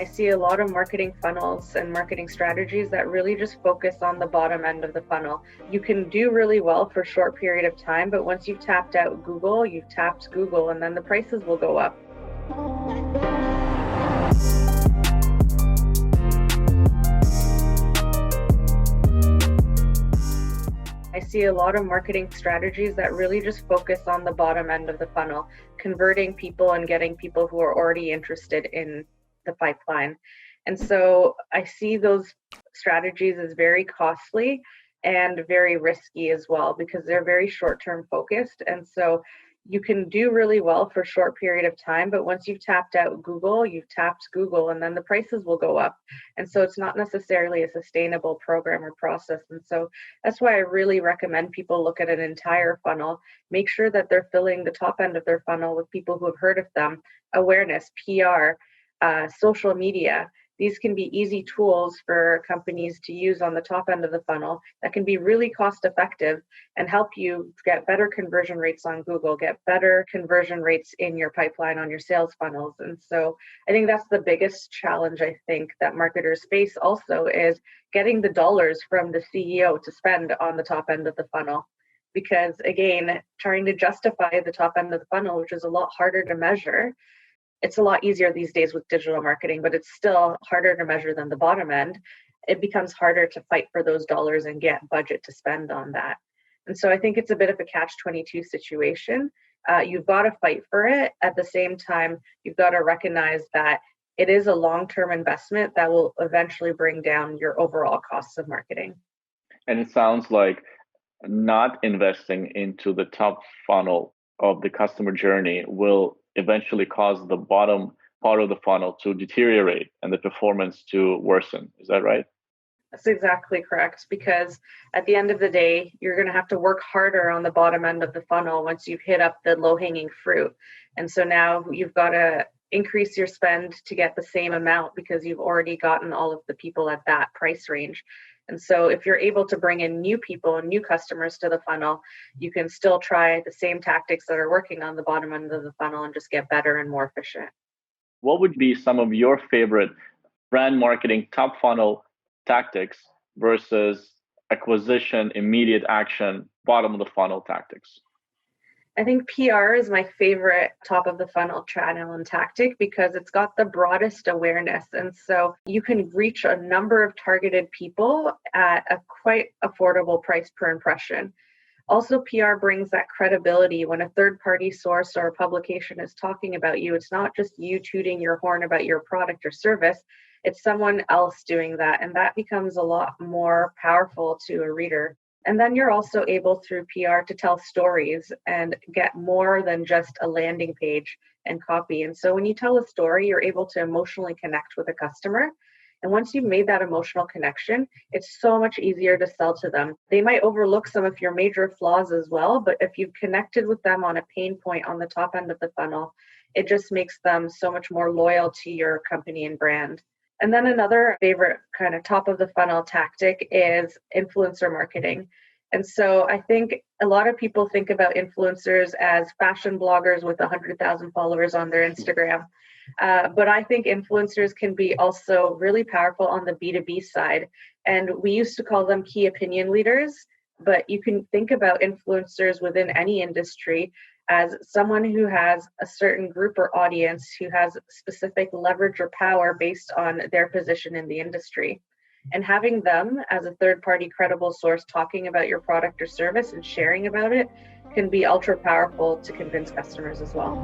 I see a lot of marketing funnels and marketing strategies that really just focus on the bottom end of the funnel. You can do really well for a short period of time, but once you've tapped out Google, you've tapped Google, and then the prices will go up. I see a lot of marketing strategies that really just focus on the bottom end of the funnel, converting people and getting people who are already interested in the pipeline. And so I see those strategies as very costly and very risky as well, because they're very short-term focused. And so you can do really well for a short period of time, but once you've tapped out Google, you've tapped Google, and then the prices will go up. And so it's not necessarily a sustainable program or process. And so that's why I really recommend people look at an entire funnel, make sure that they're filling the top end of their funnel with people who have heard of them, awareness, PR, social media. These can be easy tools for companies to use on the top end of the funnel that can be really cost effective and help you get better conversion rates on Google, get better conversion rates in your pipeline on your sales funnels. And so I think that's the biggest challenge I think that marketers face also, is getting the dollars from the CEO to spend on the top end of the funnel. Because again, trying to justify the top end of the funnel, which is a lot harder to measure. It's a lot easier these days with digital marketing, but it's still harder to measure than the bottom end. It becomes harder to fight for those dollars and get budget to spend on that. And so I think it's a bit of a catch-22 situation. You've got to fight for it. At the same time, you've got to recognize that it is a long-term investment that will eventually bring down your overall costs of marketing. And it sounds like not investing into the top funnel of the customer journey will eventually cause the bottom part of the funnel to deteriorate and the performance to worsen. Is that right? That's exactly correct, because at the end of the day, you're going to have to work harder on the bottom end of the funnel once you've hit up the low-hanging fruit. And so now you've got to increase your spend to get the same amount because you've already gotten all of the people at that price range. And so if you're able to bring in new people and new customers to the funnel, you can still try the same tactics that are working on the bottom end of the funnel and just get better and more efficient. What would be some of your favorite brand marketing top funnel tactics versus acquisition, immediate action, bottom of the funnel tactics? I think PR is my favorite top of the funnel channel and tactic because it's got the broadest awareness. And so you can reach a number of targeted people at a quite affordable price per impression. Also, PR brings that credibility. When a third-party source or a publication is talking about you, it's not just you tooting your horn about your product or service, it's someone else doing that. And that becomes a lot more powerful to a reader. And then you're also able through PR to tell stories and get more than just a landing page and copy. And so when you tell a story, you're able to emotionally connect with a customer. And once you've made that emotional connection, it's so much easier to sell to them. They might overlook some of your major flaws as well, but if you've connected with them on a pain point on the top end of the funnel, it just makes them so much more loyal to your company and brand. And then another favorite kind of top of the funnel tactic is influencer marketing. And so I think a lot of people think about influencers as fashion bloggers with 100,000 followers on their Instagram. But I think influencers can be also really powerful on the B2B side. And we used to call them key opinion leaders, but you can think about influencers within any industry as someone who has a certain group or audience who has specific leverage or power based on their position in the industry. And having them as a third-party credible source talking about your product or service and sharing about it can be ultra powerful to convince customers as well.